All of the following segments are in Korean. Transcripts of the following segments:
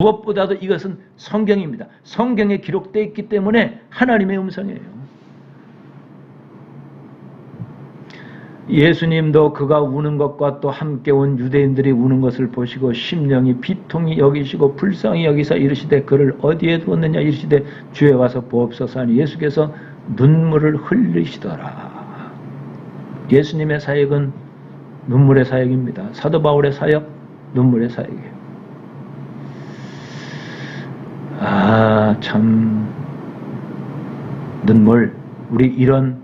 무엇보다도 이것은 성경입니다. 성경에 기록되어 있기 때문에 하나님의 음성이에요. 예수님도 그가 우는 것과 또 함께 온 유대인들이 우는 것을 보시고 심령이 비통히 여기시고 불쌍히 여기사 이르시되 그를 어디에 두었느냐 이르시되 주에 와서 보옵소서 하니 예수께서 눈물을 흘리시더라. 예수님의 사역은 눈물의 사역입니다. 사도 바울의 사역, 눈물의 사역이에요. 참 눈물, 우리 이런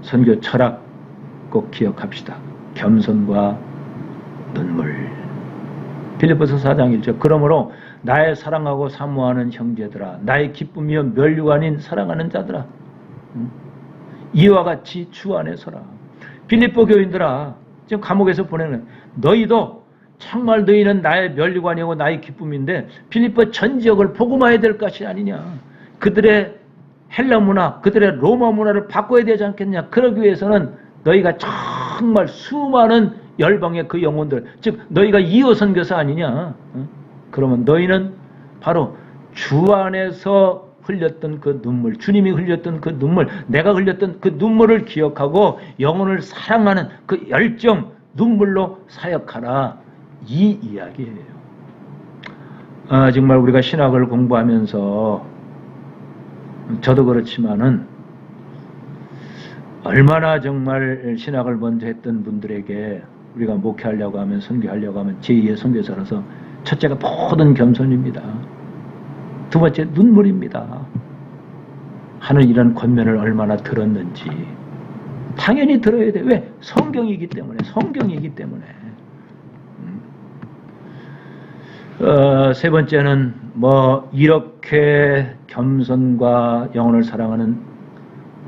선교 철학 꼭 기억합시다. 겸손과 눈물. 빌립보서 4장 1절. 그러므로 나의 사랑하고 사모하는 형제들아, 나의 기쁨이여 면류관인 사랑하는 자들아, 이와 같이 주 안에 서라. 빌립보 교인들아, 지금 감옥에서 보내는 너희도 정말 너희는 나의 면류관이고 나의 기쁨인데 빌립보 전 지역을 복음화해야 될 것이 아니냐. 그들의 헬라 문화, 그들의 로마 문화를 바꿔야 되지 않겠냐. 그러기 위해서는 너희가 정말 수많은 열방의 그 영혼들, 즉 너희가 이호 선교사 아니냐. 그러면 너희는 바로 주 안에서 흘렸던 그 눈물, 주님이 흘렸던 그 눈물, 내가 흘렸던 그 눈물을 기억하고 영혼을 사랑하는 그 열정, 눈물로 사역하라. 이 이야기예요. 정말 우리가 신학을 공부하면서 저도 그렇지만은 얼마나 정말 신학을 먼저 했던 분들에게 우리가 목회하려고 하면, 선교하려고 하면 제2의 선교사로서 첫째가 모든 겸손입니다. 두 번째 눈물입니다. 하는 이런 권면을 얼마나 들었는지. 당연히 들어야 돼. 왜? 성경이기 때문에. 성경이기 때문에. 세 번째는 이렇게 겸손과 영혼을 사랑하는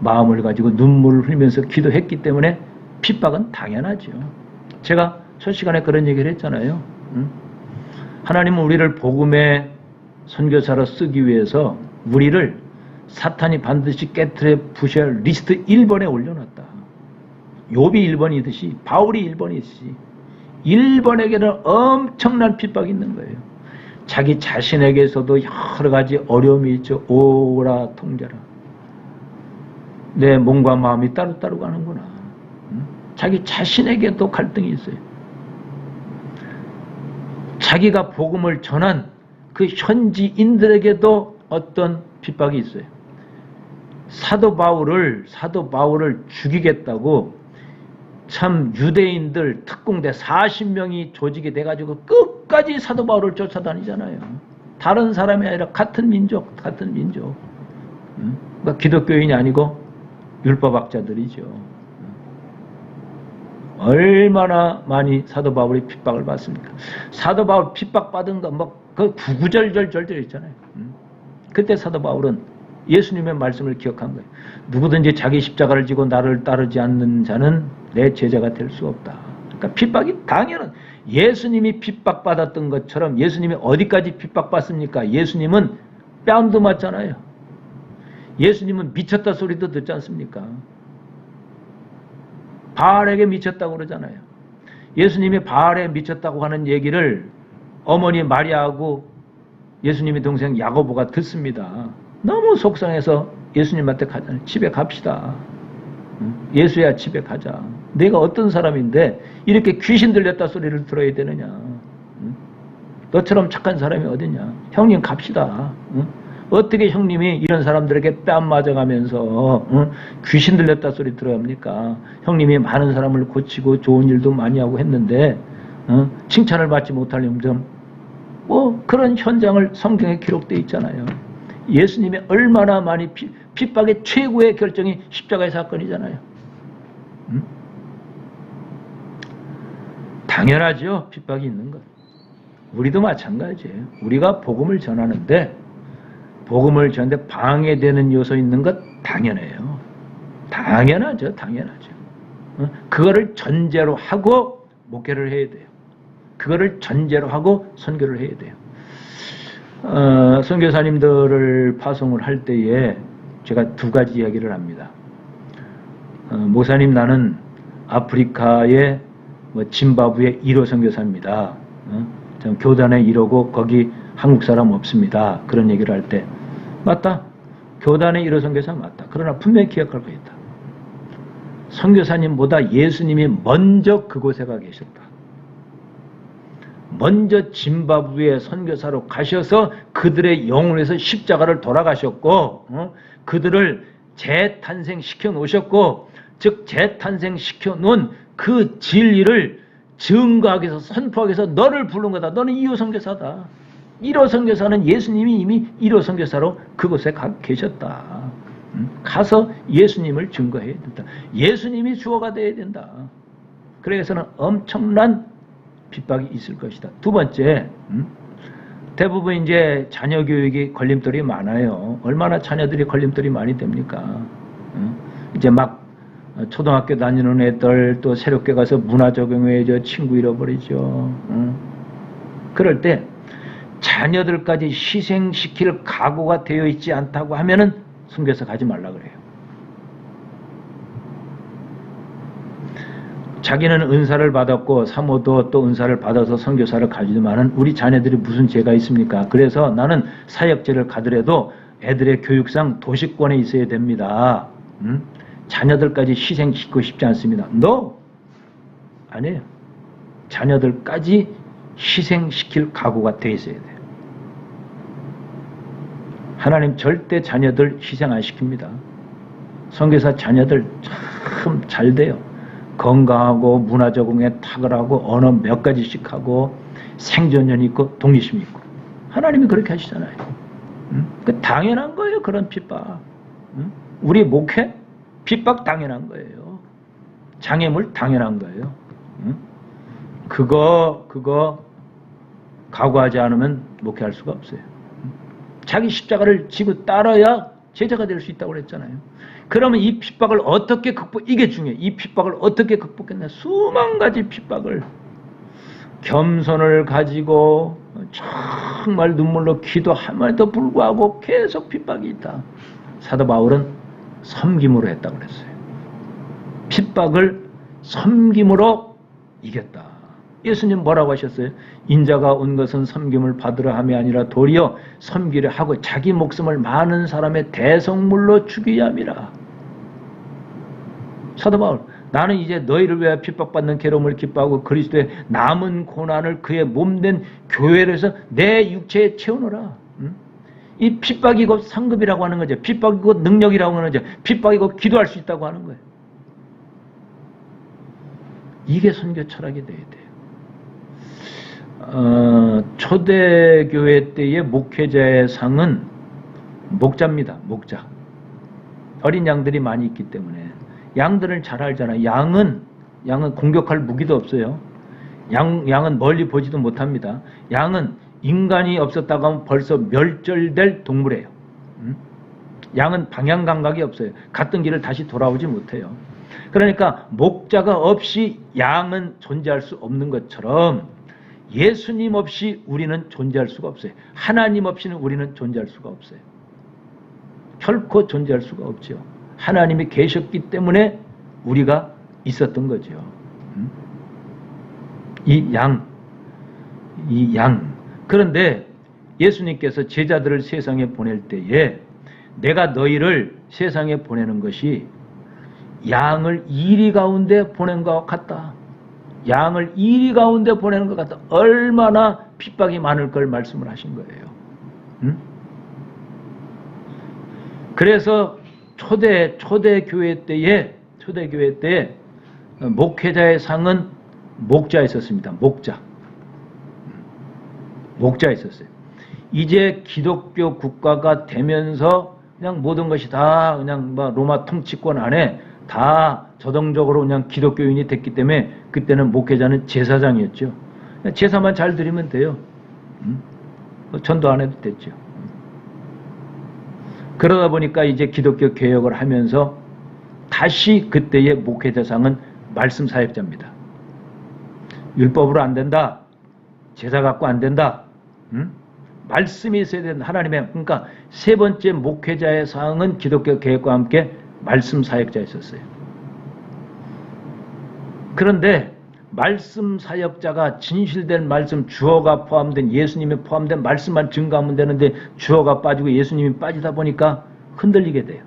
마음을 가지고 눈물을 흘리면서 기도했기 때문에 핍박은 당연하죠. 제가 첫 시간에 그런 얘기를 했잖아요. 하나님은 우리를 복음의 선교사로 쓰기 위해서 우리를 사탄이 반드시 깨트려 부셔야 할 리스트 1번에 올려놨다. 욥이 1번이듯이 바울이 1번이듯이 1번에게는 엄청난 핍박이 있는 거예요. 자기 자신에게서도 여러 가지 어려움이 있죠. 오라 통제라. 내 몸과 마음이 따로따로 가는구나. 자기 자신에게도 갈등이 있어요. 자기가 복음을 전한 그 현지인들에게도 어떤 핍박이 있어요. 사도 바울을 죽이겠다고 참 유대인들 특공대 40명이 조직이 돼가지고 끝까지 사도 바울을 쫓아다니잖아요. 다른 사람이 아니라 같은 민족. 그러니까 기독교인이 아니고 율법학자들이죠. 얼마나 많이 사도 바울이 핍박을 받습니까? 사도 바울 핍박받은 거 그 구구절절 있잖아요. 그때 사도 바울은 예수님의 말씀을 기억한 거예요. 누구든지 자기 십자가를 지고 나를 따르지 않는 자는 내 제자가 될 수 없다. 그러니까 핍박이 당연한, 예수님이 핍박받았던 것처럼 예수님이 어디까지 핍박받습니까? 예수님은 뺨도 맞잖아요. 예수님은 미쳤다 소리도 듣지 않습니까? 바알에게 미쳤다고 그러잖아요. 예수님이 바알에 미쳤다고 하는 얘기를 어머니 마리아하고 예수님의 동생 야고보가 듣습니다. 너무 속상해서 예수님한테 가잖아요. 집에 갑시다. 예수야 집에 가자. 내가 어떤 사람인데 이렇게 귀신 들렸다 소리를 들어야 되느냐. 너처럼 착한 사람이 어딨냐. 형님 갑시다. 어떻게 형님이 이런 사람들에게 뺨 맞아가면서 귀신 들렸다 소리 들어갑니까? 형님이 많은 사람을 고치고 좋은 일도 많이 하고 했는데 칭찬을 받지 못할 점점 그런 현장을 성경에 기록되어 있잖아요. 예수님이 얼마나 많이 핍박의 최고의 결정이 십자가의 사건이잖아요. 당연하죠. 핍박이 있는 것. 우리도 마찬가지예요. 우리가 복음을 전하는데 방해되는 요소 있는 것 당연해요. 당연하죠. 그거를 전제로 하고 목회를 해야 돼요. 그거를 전제로 하고 선교를 해야 돼요. 선교사님들을 파송을 할 때에 제가 두 가지 이야기를 합니다. 목사님 나는 아프리카의 짐바브웨 1호 선교사입니다. 교단에 이러고 거기 한국 사람 없습니다. 그런 얘기를 할 때 맞다. 교단에 이러 선교사 맞다. 그러나 분명히 기억할 거 있다. 선교사님보다 예수님이 먼저 그곳에 가 계셨다. 먼저 짐바브웨 선교사로 가셔서 그들의 영을 위해서 십자가를 돌아가셨고 그들을 재탄생시켜 놓으셨고 즉 재탄생시켜 놓은 그 진리를 증거하기 위해서 선포하기 위해서 너를 부른 거다. 너는 2호 선교사다. 1호 선교사는 예수님이 이미 1호 선교사로 그곳에 가 계셨다. 가서 예수님을 증거해야 된다. 예수님이 주어가 되어야 된다. 그래서는 엄청난 핍박이 있을 것이다. 두 번째, 대부분 이제 자녀 교육이 걸림돌이 많아요. 얼마나 자녀들이 걸림돌이 많이 됩니까? 이제 막 초등학교 다니는 애들 또 새롭게 가서 문화 적용해 친구 잃어버리죠. 그럴 때 자녀들까지 희생시킬 각오가 되어 있지 않다고 하면은 선교사 가지 말라 그래요. 자기는 은사를 받았고 사모도 또 은사를 받아서 선교사를 가지지만은 우리 자녀들이 무슨 죄가 있습니까? 그래서 나는 사역제를 가더라도 애들의 교육상 도시권에 있어야 됩니다. 자녀들까지 희생시키고 싶지 않습니다. No! 아니에요. 자녀들까지 희생시킬 각오가 돼 있어야 돼요. 하나님 절대 자녀들 희생 안 시킵니다. 선교사 자녀들 참 잘 돼요. 건강하고 문화 적응에 탁월하고 언어 몇 가지씩 하고 생존력 있고 독립심 있고 하나님이 그렇게 하시잖아요. 그 당연한 거예요. 그런 핍박. 우리 목회 핍박 당연한 거예요. 장애물 당연한 거예요. 그거 각오하지 않으면 목회할 수가 없어요. 자기 십자가를 지고 따라야 제자가 될 수 있다고 그랬잖아요. 그러면 이 핍박을 어떻게 이게 중요해요. 이 핍박을 어떻게 극복했나. 수만 가지 핍박을 겸손을 가지고 정말 눈물로 기도함에도 불구하고 계속 핍박이 있다. 사도 바울은 섬김으로 했다고 그랬어요. 핍박을 섬김으로 이겼다. 예수님 뭐라고 하셨어요? 인자가 온 것은 섬김을 받으려 함이 아니라 도리어 섬기려 하고 자기 목숨을 많은 사람의 대성물로 주기야 함이라. 사도 바울, 나는 이제 너희를 위하여 핍박받는 괴로움을 기뻐하고 그리스도의 남은 고난을 그의 몸된 교회로 해서 내 육체에 채우노라. 이 핍박이 곧 상급이라고 하는 거죠. 핍박이 곧 능력이라고 하는 거죠. 핍박이 곧 기도할 수 있다고 하는 거예요. 이게 선교 철학이 돼야 돼요. 초대교회 때의 목회자의 상은 목자입니다. 목자. 어린 양들이 많이 있기 때문에 양들을 잘 알잖아요. 양은 공격할 무기도 없어요. 양은 멀리 보지도 못합니다. 양은 인간이 없었다고 하면 벌써 멸절될 동물이에요. 양은 방향 감각이 없어요. 갔던 길을 다시 돌아오지 못해요. 그러니까 목자가 없이 양은 존재할 수 없는 것처럼 예수님 없이 우리는 존재할 수가 없어요. 하나님 없이는 우리는 존재할 수가 없어요. 결코 존재할 수가 없죠. 하나님이 계셨기 때문에 우리가 있었던 거죠. 이 양. 그런데 예수님께서 제자들을 세상에 보낼 때에 내가 너희를 세상에 보내는 것이 양을 이리 가운데 보낸 것 같다. 양을 이리 가운데 보내는 것 같다. 얼마나 핍박이 많을 걸 말씀을 하신 거예요. 그래서 초대교회 때에 목회자의 상은 목자에 있었습니다. 목자에 있었어요. 이제 기독교 국가가 되면서 그냥 모든 것이 다 그냥 로마 통치권 안에 다 저동적으로 그냥 기독교인이 됐기 때문에 그때는 목회자는 제사장이었죠. 제사만 잘 드리면 돼요. 전도 안 해도 됐죠. 그러다 보니까 이제 기독교 개혁을 하면서 다시 그때의 목회자상은 말씀 사역자입니다. 율법으로 안 된다. 제사 갖고 안 된다. 말씀이 있어야 된다. 하나님의. 그러니까 세 번째 목회자의 상은 기독교 개혁과 함께 말씀 사역자였었어요. 그런데 말씀 사역자가 진실된 말씀, 주어가 포함된, 예수님이 포함된 말씀만 증거하면 되는데 주어가 빠지고 예수님이 빠지다 보니까 흔들리게 돼요.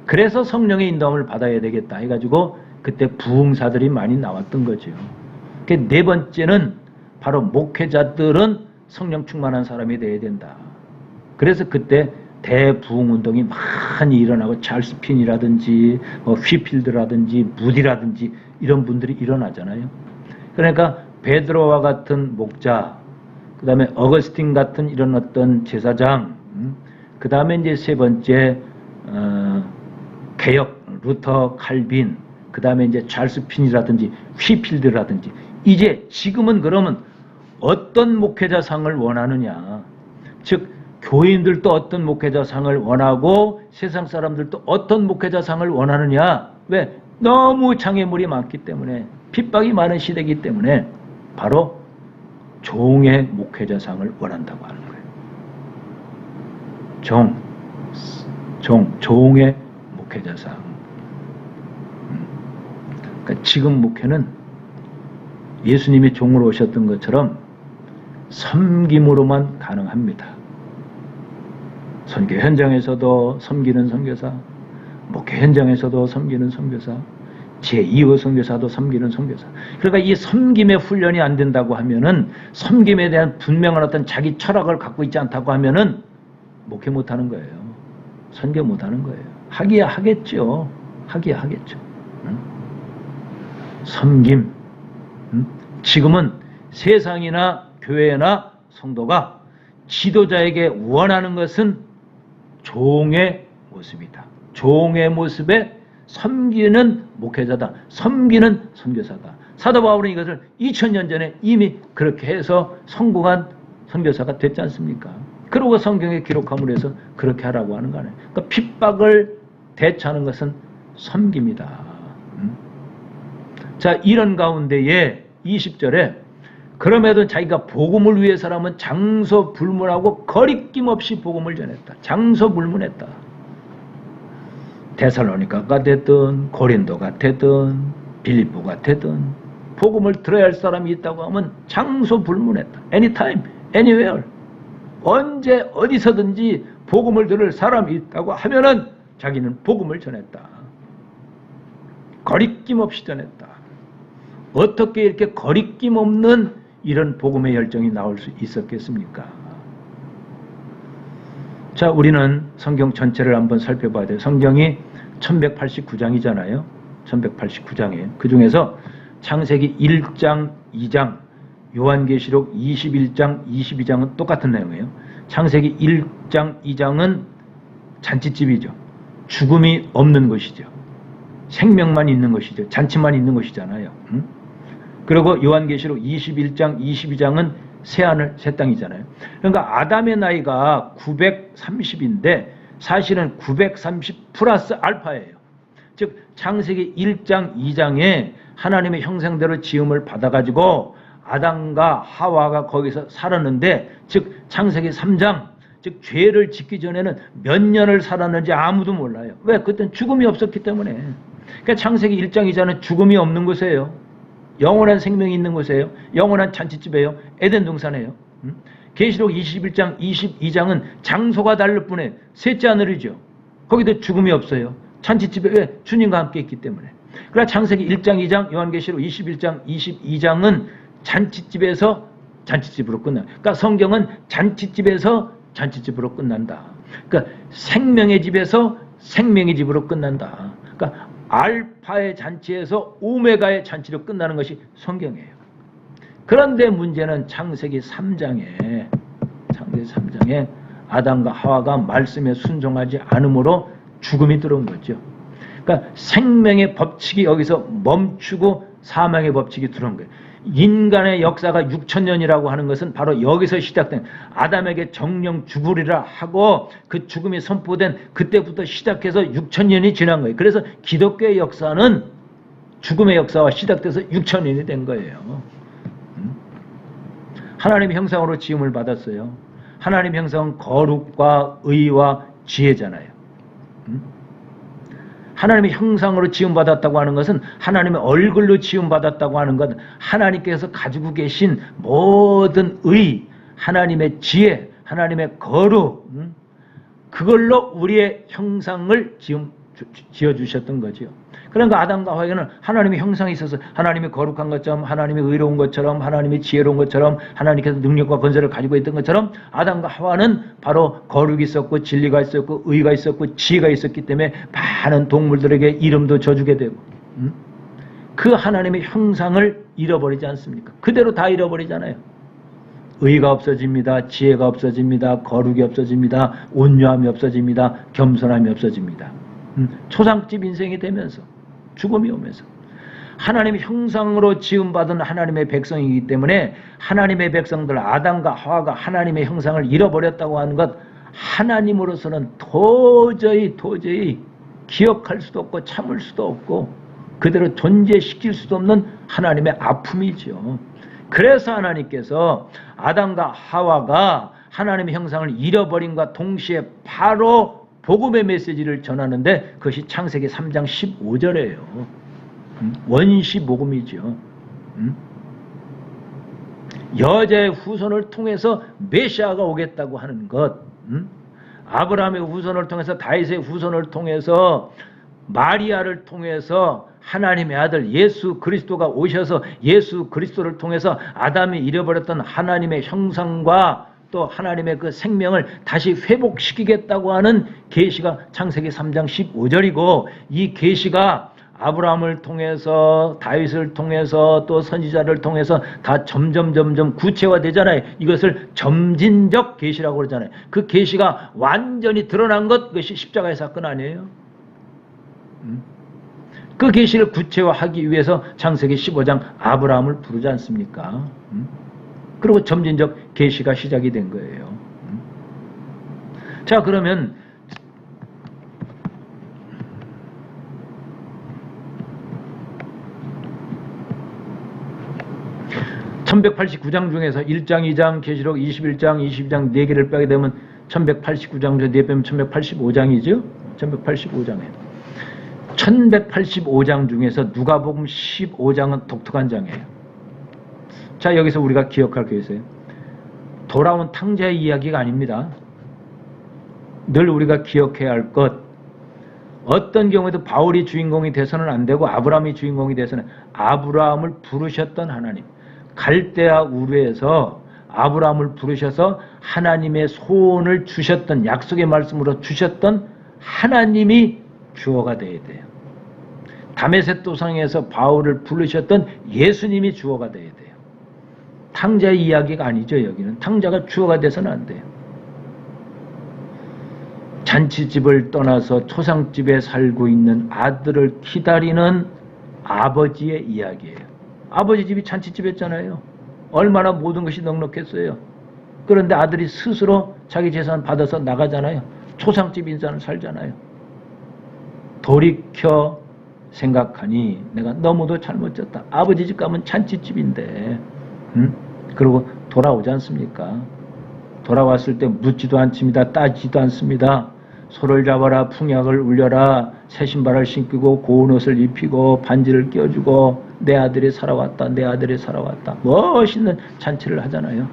그래서 성령의 인도함을 받아야 되겠다 해가지고 그때 부흥사들이 많이 나왔던 거죠. 네 번째는 바로 목회자들은 성령 충만한 사람이 되어야 된다. 그래서 그때 대부흥운동이 많이 일어나고 찰스 핀이라든지 휘필드라든지 무디라든지 이런 분들이 일어나잖아요. 그러니까 베드로와 같은 목자, 그 다음에 어거스틴 같은 이런 어떤 제사장, 그 다음에 이제 세 번째 개혁 루터 칼빈, 그 다음에 이제 찰스 핀이라든지 휘필드라든지 이제 지금은 그러면 어떤 목회자상을 원하느냐, 즉 교인들도 어떤 목회자상을 원하고 세상 사람들도 어떤 목회자상을 원하느냐. 왜? 너무 장애물이 많기 때문에, 핍박이 많은 시대이기 때문에 바로 종의 목회자상을 원한다고 하는 거예요. 종의 목회자상. 그러니까 지금 목회는 예수님이 종으로 오셨던 것처럼 섬김으로만 가능합니다. 선교 현장에서도 섬기는 선교사, 목회 현장에서도 섬기는 선교사, 제2호 선교사도 섬기는 선교사. 그러니까 이 섬김의 훈련이 안 된다고 하면은, 섬김에 대한 분명한 어떤 자기 철학을 갖고 있지 않다고 하면은 목회 못 하는 거예요. 선교 못 하는 거예요. 하기야 하겠죠. 하기야 하겠죠. 응? 섬김. 응? 지금은 세상이나 교회나 성도가 지도자에게 원하는 것은 종의 모습이다. 종의 모습에 섬기는 목회자다. 섬기는 선교사다. 사도 바울은 이것을 2000년 전에 이미 그렇게 해서 성공한 선교사가 됐지 않습니까? 그러고 성경에 기록함으로 해서 그렇게 하라고 하는 거 아니에요. 그러니까 핍박을 대처하는 것은 섬깁니다. 자, 이런 가운데에 20절에 그럼에도 자기가 복음을 위해서라면 장소 불문하고 거리낌 없이 복음을 전했다. 장소 불문했다. 데살로니가가 됐든 고린도가 됐든 빌립보가 됐든 복음을 들어야 할 사람이 있다고 하면 장소 불문했다. Anytime, anywhere. 언제 어디서든지 복음을 들을 사람이 있다고 하면은 자기는 복음을 전했다. 거리낌 없이 전했다. 어떻게 이렇게 거리낌 없는 이런 복음의 열정이 나올 수 있었겠습니까? 자, 우리는 성경 전체를 한번 살펴봐야 돼요. 성경이 1189장이잖아요. 1189장이에요. 그 중에서 창세기 1장, 2장, 요한계시록 21장, 22장은 똑같은 내용이에요. 창세기 1장, 2장은 잔치집이죠. 죽음이 없는 것이죠. 생명만 있는 것이죠. 잔치만 있는 것이잖아요. 그리고 요한계시록 21장, 22장은 새하늘, 새 땅이잖아요. 그러니까 아담의 나이가 930인데 사실은 930 플러스 알파예요. 즉 창세기 1장, 2장에 하나님의 형상대로 지음을 받아가지고 아담과 하와가 거기서 살았는데, 즉 창세기 3장, 즉 죄를 짓기 전에는 몇 년을 살았는지 아무도 몰라요. 왜? 그때는 죽음이 없었기 때문에. 그러니까 창세기 1장, 2장은 죽음이 없는 곳이에요. 영원한 생명이 있는 곳이에요. 영원한 잔치집이에요. 에덴 동산이에요. 계시록 21장, 22장은 장소가 다를 뿐에 셋째 하늘이죠. 거기도 죽음이 없어요. 잔치집에 왜? 주님과 함께 있기 때문에. 그러나 창세기 1장, 2장, 요한계시록 21장, 22장은 잔치집에서 잔치집으로 끝나요. 그러니까 성경은 잔치집에서 잔치집으로 끝난다. 그러니까 생명의 집에서 생명의 집으로 끝난다. 그러니까 알파의 잔치에서 오메가의 잔치로 끝나는 것이 성경이에요. 그런데 문제는 창세기 3장에 아담과 하와가 말씀에 순종하지 않으므로 죽음이 들어온 거죠. 그러니까 생명의 법칙이 여기서 멈추고 사망의 법칙이 들어온 거예요. 인간의 역사가 6000년이라고 하는 것은 바로 여기서 시작된, 아담에게 정령 죽으리라 하고 그 죽음이 선포된 그때부터 시작해서 6000년이 지난 거예요. 그래서 기독교의 역사는 죽음의 역사와 시작돼서 6000년이 된 거예요. 하나님의 형상으로 지음을 받았어요. 하나님의 형상은 거룩과 의와 지혜잖아요. 하나님의 형상으로 지음받았다고 하는 것은 하나님의 얼굴로 지음받았다고 하는 것, 하나님께서 가지고 계신 모든 의, 하나님의 지혜, 하나님의 거룩, 그걸로 우리의 형상을 지어주셨던 거죠. 그러니까 아담과 하와에게는 하나님의 형상이 있어서 하나님이 거룩한 것처럼, 하나님이 의로운 것처럼, 하나님이 지혜로운 것처럼, 하나님께서 능력과 권세를 가지고 있던 것처럼 아담과 하와는 바로 거룩이 있었고 진리가 있었고 의가 있었고 지혜가 있었기 때문에 많은 동물들에게 이름도 져주게 되고, 그 하나님의 형상을 잃어버리지 않습니까? 그대로 다 잃어버리잖아요. 의가 없어집니다. 지혜가 없어집니다. 거룩이 없어집니다. 온유함이 없어집니다. 겸손함이 없어집니다. 초상집 인생이 되면서 죽음이 오면서 하나님의 형상으로 지음받은 하나님의 백성이기 때문에 하나님의 백성들 아담과 하와가 하나님의 형상을 잃어버렸다고 하는 것, 하나님으로서는 도저히 기억할 수도 없고 참을 수도 없고 그대로 존재시킬 수도 없는 하나님의 아픔이죠. 그래서 하나님께서 아담과 하와가 하나님의 형상을 잃어버림과 동시에 바로 복음의 메시지를 전하는데 그것이 창세기 3장 15절이에요. 원시 복음이죠. 여자의 후손을 통해서 메시아가 오겠다고 하는 것, 아브라함의 후손을 통해서 다윗의 후손을 통해서 마리아를 통해서 하나님의 아들 예수 그리스도가 오셔서 예수 그리스도를 통해서 아담이 잃어버렸던 하나님의 형상과 또 하나님의 그 생명을 다시 회복시키겠다고 하는 계시가 창세기 3장 15절이고, 이 계시가 아브라함을 통해서 다윗을 통해서 또 선지자를 통해서 다 점점 구체화되잖아요. 이것을 점진적 계시라고 그러잖아요. 그 계시가 완전히 드러난 것, 그것이 십자가의 사건 아니에요? 그 계시를 구체화하기 위해서 창세기 15장 아브라함을 부르지 않습니까? 그리고 점진적 계시가 시작이 된 거예요. 자, 그러면 1189장 중에서 1장, 2장, 계시록 21장, 22장 4개를 빼게 되면 1189장 중에 4 빼면 1185장이죠? 1185장에. 1185장 중에서 누가복음 15장은 독특한 장이에요. 자, 여기서 우리가 기억할 게 있어요. 돌아온 탕자의 이야기가 아닙니다. 늘 우리가 기억해야 할 것, 어떤 경우에도 바울이 주인공이 돼서는 안 되고 아브라함이 주인공이 돼서는, 아브라함을 부르셨던 하나님, 갈대아 우르에서 아브라함을 부르셔서 하나님의 소원을 주셨던, 약속의 말씀으로 주셨던 하나님이 주어가 되어야 돼요. 다메섹 도상에서 바울을 부르셨던 예수님이 주어가 되어야 돼요. 탕자의 이야기가 아니죠. 여기는 탕자가 주어가 돼서는 안 돼요. 잔치집을 떠나서 초상집에 살고 있는 아들을 기다리는 아버지의 이야기예요. 아버지 집이 잔치집이었잖아요. 얼마나 모든 것이 넉넉했어요. 그런데 아들이 스스로 자기 재산 받아서 나가잖아요. 초상집 인사는 살잖아요. 돌이켜 생각하니 내가 너무도 잘못졌다. 아버지 집 가면 잔치집인데, 그리고 돌아오지 않습니까? 돌아왔을 때 묻지도 않습니다. 따지도 않습니다. 소를 잡아라, 풍약을 울려라, 새 신발을 신기고 고운 옷을 입히고 반지를 껴주고 내 아들이 살아왔다, 내 아들이 살아왔다. 멋있는 잔치를 하잖아요.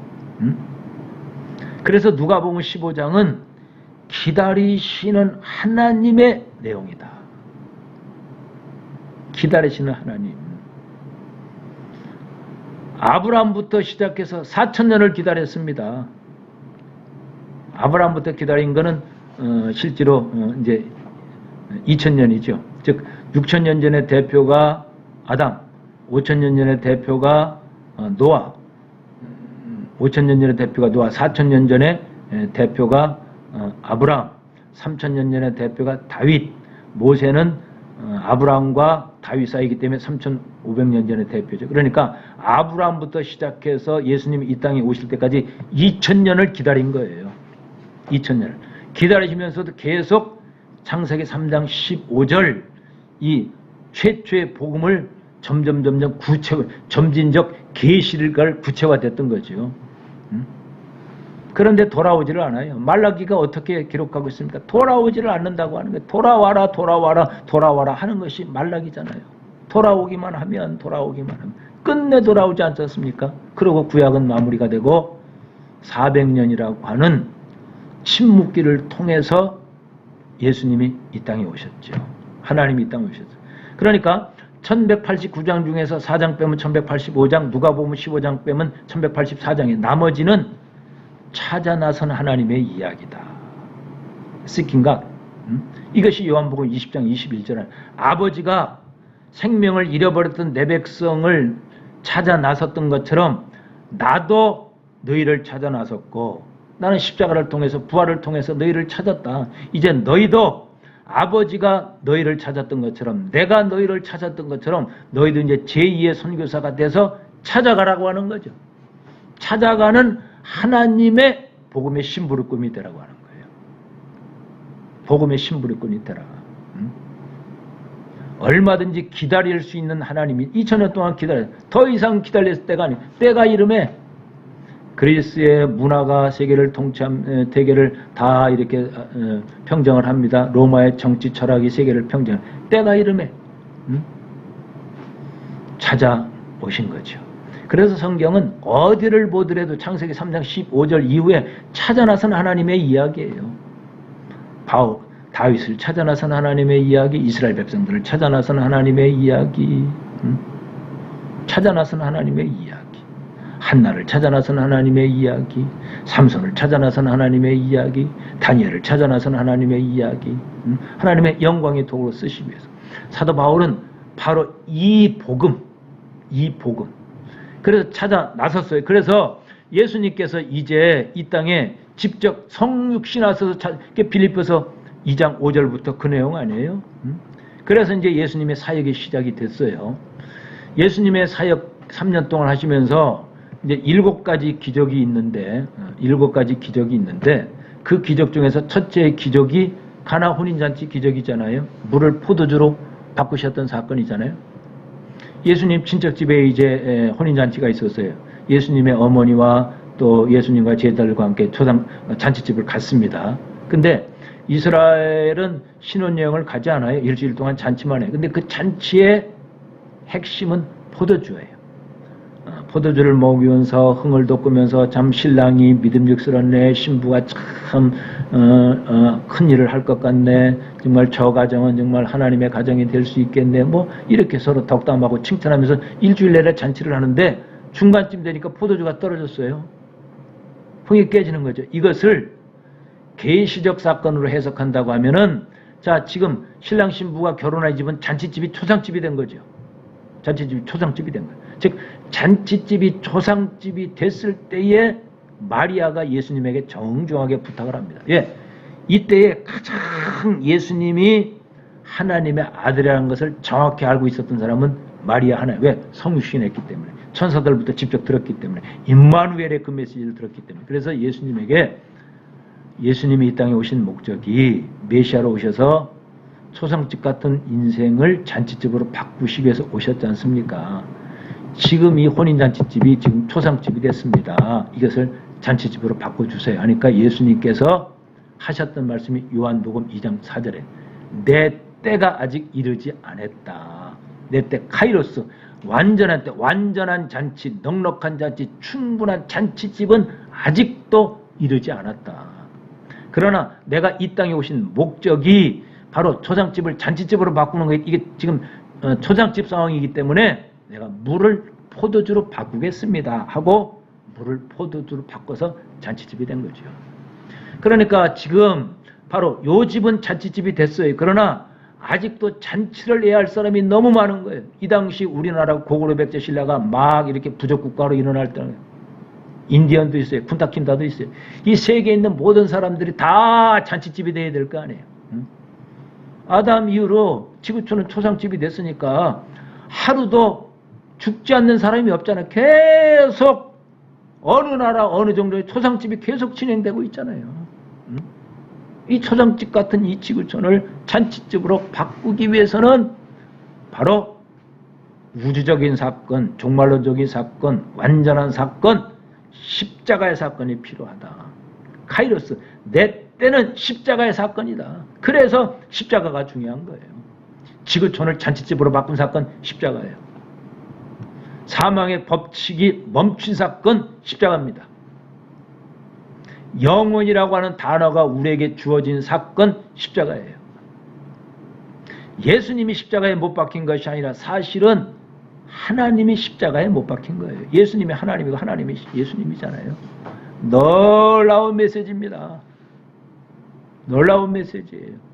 그래서 누가복음 15장은 기다리시는 하나님의 내용이다. 기다리시는 하나님. 아브라함부터 시작해서 4,000년을 기다렸습니다. 아브라함부터 기다린 거는 실제로 이제 2,000년이죠. 즉 6,000년 전의 대표가 아담, 5,000년 전의 대표가 노아, 5,000년 전의 대표가 노아, 4,000년 전의 대표가 아브라함, 3,000년 전의 대표가 다윗, 모세는 아브라함과 다윗 사이이기 때문에 3,500년 전의 대표죠. 그러니까 아브라함부터 시작해서 예수님이 이 땅에 오실 때까지 2,000년을 기다린 거예요. 2,000년을. 기다리시면서도 계속 창세기 3장 15절 이 최초의 복음을 점점 점진적 계시를 구체화됐던 거죠. 그런데 돌아오지를 않아요. 말라기가 어떻게 기록하고 있습니까? 돌아오지를 않는다고 하는 거예요. 돌아와라, 돌아와라, 돌아와라 하는 것이 말라기잖아요. 돌아오기만 하면, 끝내 돌아오지 않지 않습니까? 그리고 구약은 마무리가 되고 400년이라고 하는 침묵기를 통해서 예수님이 이 땅에 오셨죠. 하나님이 이 땅에 오셨죠. 그러니까 1189장 중에서 4장 빼면 1185장, 누가복음 15장 빼면 1184장에 나머지는 찾아 나선 하나님의 이야기다. Seeking. 이것이 요한복음 20장 21절에 아버지가 생명을 잃어버렸던 내 백성을 찾아 나섰던 것처럼 나도 너희를 찾아 나섰고 나는 십자가를 통해서 부활을 통해서 너희를 찾았다. 이제 너희도 아버지가 너희를 찾았던 것처럼 내가 너희를 찾았던 것처럼 너희도 이제 제2의 선교사가 돼서 찾아가라고 하는 거죠. 찾아가는 하나님의 복음의 심부름꾼이 되라고 하는 거예요. 복음의 심부름꾼이 되라. 얼마든지 기다릴 수 있는 하나님이 2000년 동안 기다려. 더 이상 기다릴 때가 아니에요. 때가 이름에 그리스의 문화가 세계를 대계를 다 이렇게 평정을 합니다. 로마의 정치 철학이 세계를 평정. 때가 이름에 찾아오신 거죠. 그래서 성경은 어디를 보더라도 창세기 3장 15절 이후에 찾아 나선 하나님의 이야기예요. 다윗을 찾아 나선 하나님의 이야기, 이스라엘 백성들을 찾아 나선 하나님의 이야기, 찾아 나선 하나님의 이야기. 한나를 찾아 나선 하나님의 이야기, 삼손을 찾아 나선 하나님의 이야기, 다니엘을 찾아 나선 하나님의 이야기, 하나님의 영광의 도구로 쓰시기 위해서. 사도 바울은 바로 이 복음, 그래서 찾아 나섰어요. 그래서 예수님께서 이제 이 땅에 직접 성육신 하셔서 빌립보서 2장 5절부터 그 내용 아니에요? 그래서 이제 예수님의 사역이 시작이 됐어요. 예수님의 사역 3년 동안 하시면서 이제 7가지 기적이 있는데 그 기적 중에서 첫째 기적이 가나 혼인잔치 기적이잖아요. 물을 포도주로 바꾸셨던 사건이잖아요. 예수님 친척집에 이제 혼인잔치가 있었어요. 예수님의 어머니와 또 예수님과 제자들과 함께 잔치집을 갔습니다. 근데 이스라엘은 신혼여행을 가지 않아요. 일주일 동안 잔치만 해요. 근데 그 잔치의 핵심은 포도주예요. 포도주를 먹으면서 흥을 돋구면서 참 신랑이 믿음직스럽네, 신부가 참 큰 일을 할 것 같네, 정말 저 가정은 정말 하나님의 가정이 될 수 있겠네, 뭐 이렇게 서로 덕담하고 칭찬하면서 일주일 내내 잔치를 하는데 중간쯤 되니까 포도주가 떨어졌어요. 흥이 깨지는 거죠. 이것을 계시적 사건으로 해석한다고 하면은, 자, 지금 신랑 신부가 결혼한 집은 잔치집이 초상집이 된 거죠. 잔치집이 초상집이 된 거예요. 즉 잔치집이 초상집이 됐을 때에 마리아가 예수님에게 정중하게 부탁을 합니다. 예, 이때에 가장 예수님이 하나님의 아들이라는 것을 정확히 알고 있었던 사람은 마리아 하나. 왜? 성육신했기 때문에, 천사들부터 직접 들었기 때문에, 임마누엘의 그 메시지를 들었기 때문에. 그래서 예수님이 이 땅에 오신 목적이 메시아로 오셔서 초상집 같은 인생을 잔치집으로 바꾸시기 위해서 오셨지 않습니까? 지금 이 혼인잔치집이 지금 초상집이 됐습니다. 이것을 잔치집으로 바꿔주세요 하니까 예수님께서 하셨던 말씀이 요한복음 2장 4절에 내 때가 아직 이르지 않았다. 내 때 카이로스, 완전한 때, 완전한 잔치, 넉넉한 잔치, 충분한 잔치집은 아직도 이르지 않았다. 그러나 내가 이 땅에 오신 목적이 바로 초상집을 잔치집으로 바꾸는 거예요. 이게 지금 초상집 상황이기 때문에 내가 물을 포도주로 바꾸겠습니다 하고 물을 포도주로 바꿔서 잔치집이 된 거죠. 그러니까 지금 바로 요 집은 잔치집이 됐어요. 그러나 아직도 잔치를 해야 할 사람이 너무 많은 거예요. 이 당시 우리나라 고구려 백제 신라가 막 이렇게 부족국가로 일어날 때는 인디언도 있어요. 쿤타킨다도 있어요. 이 세계에 있는 모든 사람들이 다 잔치집이 돼야 될 거 아니에요. 아담 이후로 지구촌은 초상집이 됐으니까 하루도 죽지 않는 사람이 없잖아요. 계속 어느 나라 어느 정도의 초상집이 계속 진행되고 있잖아요. 이 초상집 같은 이 지구촌을 잔치집으로 바꾸기 위해서는 바로 우주적인 사건, 종말론적인 사건, 완전한 사건, 십자가의 사건이 필요하다. 카이로스. 내 때는 십자가의 사건이다. 그래서 십자가가 중요한 거예요. 지구촌을 잔치집으로 바꾼 사건 십자가예요. 사망의 법칙이 멈춘 사건 십자가입니다. 영원이라고 하는 단어가 우리에게 주어진 사건 십자가예요. 예수님이 십자가에 못 박힌 것이 아니라 사실은 하나님이 십자가에 못 박힌 거예요. 예수님이 하나님이고 하나님이 예수님이잖아요. 놀라운 메시지입니다. 놀라운 메시지예요.